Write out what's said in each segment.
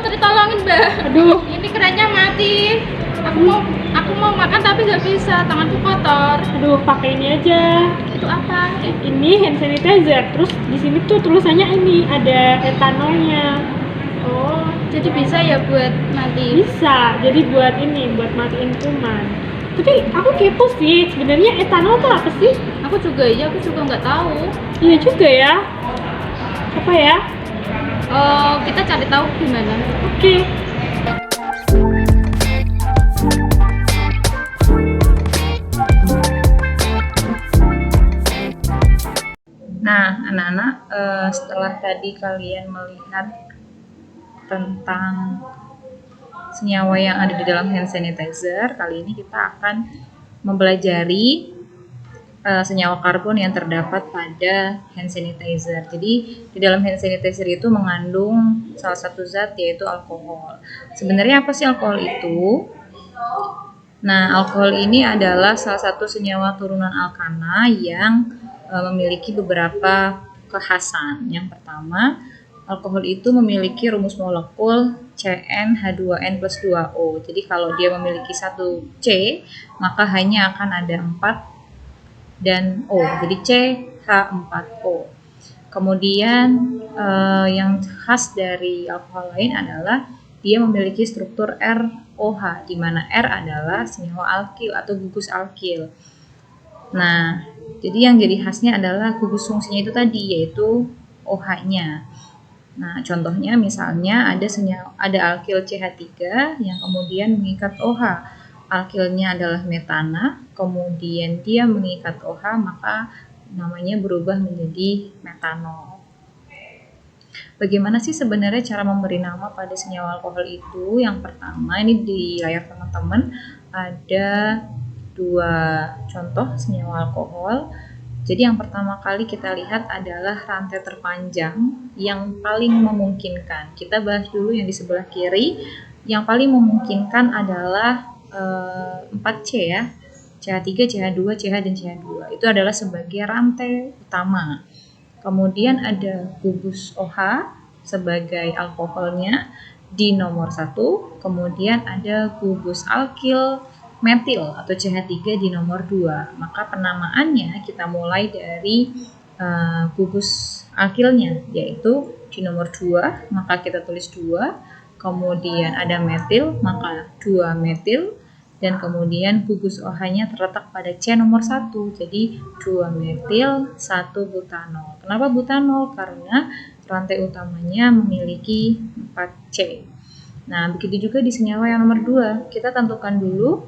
ditolongin, Mbak. Aduh. Ini kerannya mati. Aku mau makan tapi nggak bisa, tanganku kotor. Aduh, pakai ini aja. Itu apa? Ini hand sanitizer. Terus di sini tuh tulisannya ini ada etanolnya. Oh, jadi bisa ya buat mati? Bisa. Jadi buat ini, buat matiin kuman. Tapi aku kepo sih, sebenarnya etanol tuh apa sih? Aku juga nggak tahu. Iya juga ya. Apa ya? Kita cari tahu gimana. Oke. Nah, anak-anak, setelah tadi kalian melihat tentang senyawa yang ada di dalam hand sanitizer, kali ini kita akan mempelajari senyawa karbon yang terdapat pada hand sanitizer. Jadi, di dalam hand sanitizer itu mengandung salah satu zat yaitu alkohol. Sebenarnya apa sih alkohol itu? Nah, alkohol ini adalah salah satu senyawa turunan alkana yang memiliki beberapa kekhasan. Yang pertama, alkohol itu memiliki rumus molekul CnH2n+2O. Jadi kalau dia memiliki satu C, maka hanya akan ada 4 dan O. Jadi CH4O. Kemudian yang khas dari alkohol lain adalah dia memiliki struktur ROH, di mana R adalah senyawa alkil atau gugus alkil. Nah, jadi yang jadi khasnya adalah gugus fungsinya itu tadi, yaitu OH-nya. Nah, contohnya misalnya ada alkil CH3 yang kemudian mengikat OH. Alkilnya adalah metana, kemudian dia mengikat OH, maka namanya berubah menjadi metanol. Bagaimana sih sebenarnya cara memberi nama pada senyawa alkohol itu? Yang pertama, ini di layar teman-teman ada 2 contoh senyawa alkohol. Jadi yang pertama kali kita lihat adalah rantai terpanjang yang paling memungkinkan. Kita bahas dulu yang di sebelah kiri. Yang paling memungkinkan adalah 4C ya. CH3, CH2, CH dan CH2. Itu adalah sebagai rantai utama. Kemudian ada gugus OH sebagai alkoholnya di nomor 1. Kemudian ada gugus alkil metil atau CH3 di nomor 2. Maka penamaannya kita mulai dari gugus alkilnya, yaitu di nomor 2, maka kita tulis 2. Kemudian ada metil, maka 2 metil. Dan kemudian gugus OH-nya terletak pada C nomor 1. Jadi 2 metil, 1 butanol. Kenapa butanol? Karena rantai utamanya memiliki 4C. Nah, begitu juga di senyawa yang nomor 2. Kita tentukan dulu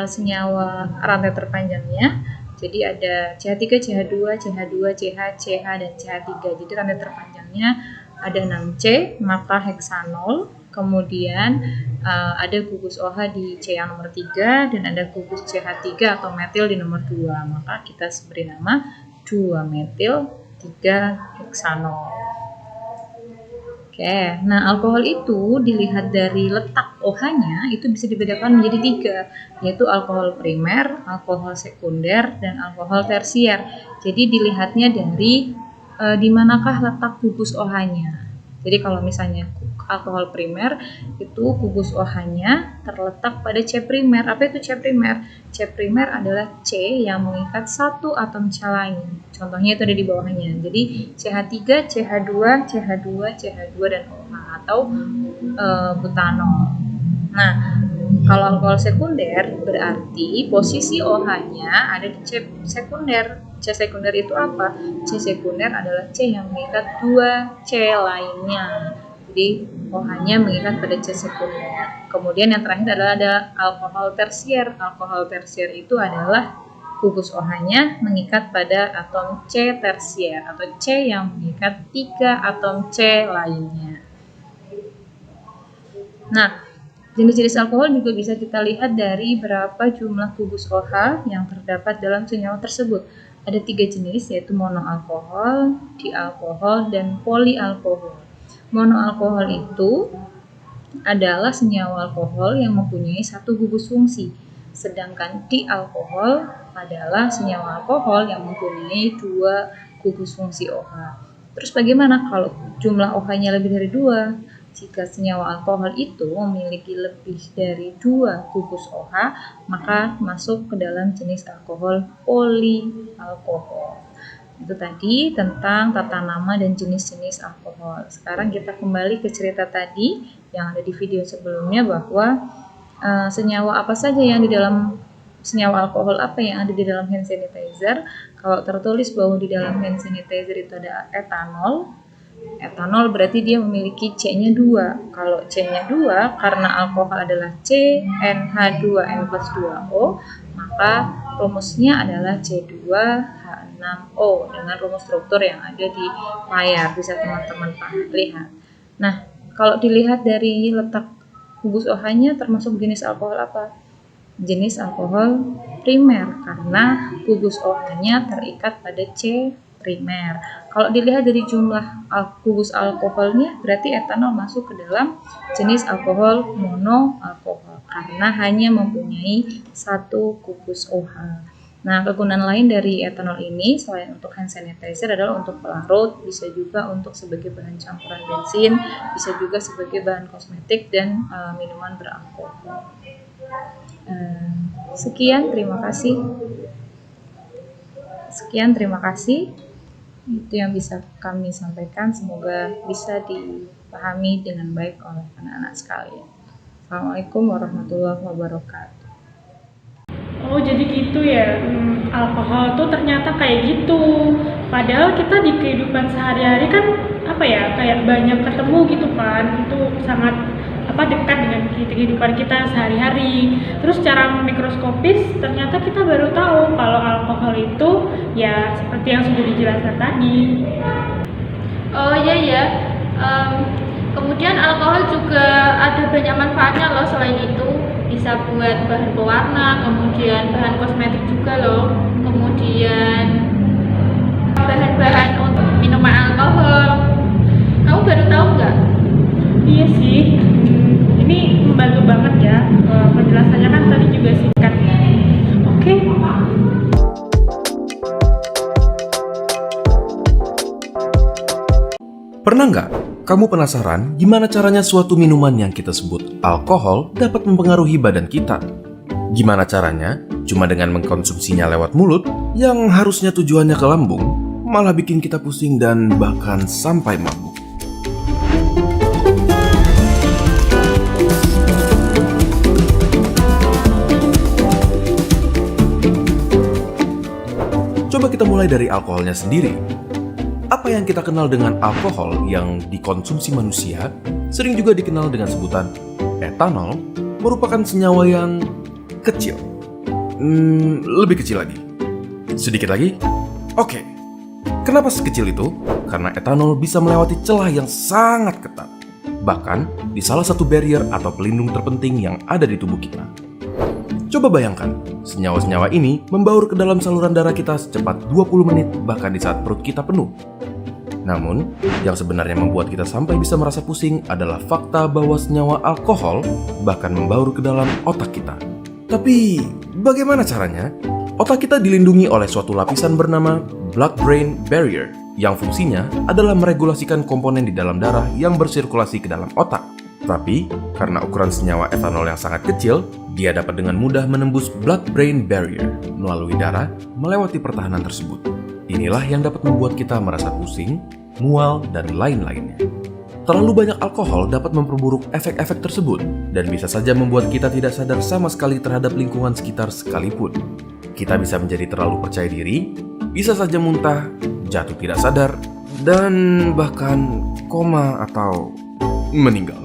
senyawa rantai terpanjangnya. Jadi ada CH3, CH2, CH2, CH, CH, dan CH3. Jadi rantai terpanjangnya ada 6C, maka heksanol. Kemudian ada gugus OH di C yang nomor 3 dan ada gugus CH3 atau metil di nomor 2. Maka kita beri nama 2 metil 3 heksanol. Oke, nah alkohol itu dilihat dari letak OH-nya itu bisa dibedakan menjadi 3, yaitu alkohol primer, alkohol sekunder, dan alkohol tersier. Jadi dilihatnya dari di manakah letak gugus OH-nya. Jadi kalau misalnya alkohol primer itu gugus OH-nya terletak pada C primer. Apa itu C primer? C primer adalah C yang mengikat satu atom C lain. Contohnya itu ada di bawahnya. Jadi CH3, CH2, CH2, CH2 dan OH atau butanol. Nah, kalau alkohol sekunder berarti posisi OH-nya ada di C sekunder. C sekunder itu apa? C sekunder adalah C yang mengikat 2 C lainnya. Jadi OH-nya mengikat pada C sekunder. Kemudian yang terakhir adalah ada alkohol tersier. Alkohol tersier itu adalah gugus OH-nya mengikat pada atom C tersier atau C yang mengikat 3 atom C lainnya. Nah, jenis-jenis alkohol juga bisa kita lihat dari berapa jumlah gugus OH yang terdapat dalam senyawa tersebut. Ada 3 jenis, yaitu monoalkohol, dialkohol, dan polialkohol. Monoalkohol itu adalah senyawa alkohol yang mempunyai satu gugus fungsi, sedangkan dialkohol adalah senyawa alkohol yang mempunyai 2 gugus fungsi OH. Terus bagaimana kalau jumlah OH-nya lebih dari 2? Jika senyawa alkohol itu memiliki lebih dari 2 gugus OH, maka masuk ke dalam jenis alkohol polialkohol. Itu tadi tentang tata nama dan jenis-jenis alkohol. Sekarang kita kembali ke cerita tadi yang ada di video sebelumnya bahwa senyawa apa saja yang di dalam senyawa alkohol apa yang ada di dalam hand sanitizer. Kalau tertulis bahwa di dalam hand sanitizer itu ada etanol. Etanol berarti dia memiliki C-nya 2. Kalau C-nya 2 karena alkohol adalah CnH2n+2O, maka rumusnya adalah C2H6O dengan rumus struktur yang ada di layar, bisa teman-teman lihat. Nah, kalau dilihat dari letak gugus OH-nya termasuk jenis alkohol apa? Jenis alkohol primer karena gugus OH-nya terikat pada C primer. Kalau dilihat dari jumlah gugus alkoholnya, berarti etanol masuk ke dalam jenis alkohol monoalkohol karena hanya mempunyai 1 gugus OH. Nah, kegunaan lain dari etanol ini selain untuk hand sanitizer adalah untuk pelarut, bisa juga untuk sebagai bahan campuran bensin, bisa juga sebagai bahan kosmetik dan minuman beralkohol. Sekian, terima kasih. Itu yang bisa kami sampaikan, semoga bisa dipahami dengan baik oleh anak-anak sekalian. Assalamualaikum warahmatullahi wabarakatuh. Oh jadi gitu ya, alkohol tuh ternyata kayak gitu. Padahal kita di kehidupan sehari-hari kan kayak banyak ketemu gitu kan, itu sangat dekat dengan kehidupan kita sehari-hari. Terus secara mikroskopis ternyata kita baru tahu kalau alkohol itu ya seperti yang sudah dijelaskan tadi. Oh iya. Kemudian alkohol juga ada banyak manfaatnya loh. Selain itu bisa buat bahan pewarna, kemudian bahan kosmetik juga loh, kemudian bahan-bahan untuk minuman alkohol. Kamu baru tahu nggak? Iya sih, ini membantu banget ya. Penjelasannya kan tadi juga singkat. Oke. Pernah nggak kamu penasaran gimana caranya suatu minuman yang kita sebut alkohol dapat mempengaruhi badan kita? Gimana caranya? Cuma dengan mengkonsumsinya lewat mulut yang harusnya tujuannya ke lambung, malah bikin kita pusing dan bahkan sampai mabuk. Coba kita mulai dari alkoholnya sendiri. Apa yang kita kenal dengan alkohol yang dikonsumsi manusia sering juga dikenal dengan sebutan etanol, merupakan senyawa yang kecil. Lebih kecil lagi. Sedikit lagi? Oke. Kenapa sekecil itu? Karena etanol bisa melewati celah yang sangat ketat. Bahkan di salah satu barrier atau pelindung terpenting yang ada di tubuh kita. Coba bayangkan, senyawa-senyawa ini membaur ke dalam saluran darah kita secepat 20 menit bahkan di saat perut kita penuh. Namun, yang sebenarnya membuat kita sampai bisa merasa pusing adalah fakta bahwa senyawa alkohol bahkan membaur ke dalam otak kita. Tapi, bagaimana caranya? Otak kita dilindungi oleh suatu lapisan bernama blood-brain barrier yang fungsinya adalah meregulasikan komponen di dalam darah yang bersirkulasi ke dalam otak. Tapi, karena ukuran senyawa etanol yang sangat kecil, dia dapat dengan mudah menembus blood-brain barrier melalui darah melewati pertahanan tersebut. Inilah yang dapat membuat kita merasa pusing, mual, dan lain-lainnya. Terlalu banyak alkohol dapat memperburuk efek-efek tersebut dan bisa saja membuat kita tidak sadar sama sekali terhadap lingkungan sekitar sekalipun. Kita bisa menjadi terlalu percaya diri, bisa saja muntah, jatuh tidak sadar, dan bahkan koma atau meninggal.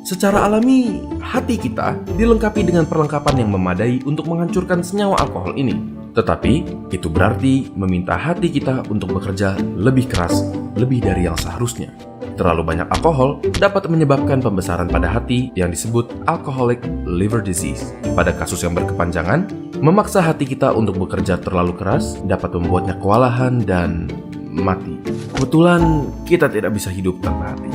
Secara alami, hati kita dilengkapi dengan perlengkapan yang memadai untuk menghancurkan senyawa alkohol ini. Tetapi, itu berarti meminta hati kita untuk bekerja lebih keras, lebih dari yang seharusnya. Terlalu banyak alkohol dapat menyebabkan pembesaran pada hati yang disebut alcoholic liver disease. Pada kasus yang berkepanjangan, memaksa hati kita untuk bekerja terlalu keras dapat membuatnya kewalahan dan mati. Kebetulan, kita tidak bisa hidup tanpa hati.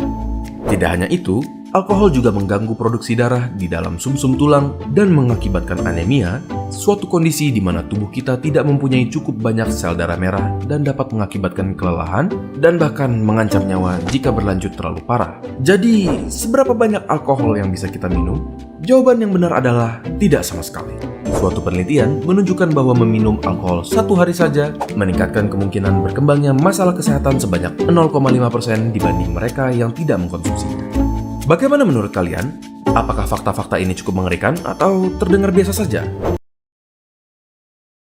Tidak hanya itu, alkohol juga mengganggu produksi darah di dalam sumsum tulang dan mengakibatkan anemia suatu kondisi di mana tubuh kita tidak mempunyai cukup banyak sel darah merah dan dapat mengakibatkan kelelahan dan bahkan mengancam nyawa jika berlanjut terlalu parah. Jadi, seberapa banyak alkohol yang bisa kita minum? Jawaban yang benar adalah tidak sama sekali. Suatu penelitian menunjukkan bahwa meminum alkohol 1 hari saja meningkatkan kemungkinan berkembangnya masalah kesehatan sebanyak 0,5% dibanding mereka yang tidak mengkonsumsinya. Bagaimana menurut kalian? Apakah fakta-fakta ini cukup mengerikan atau terdengar biasa saja?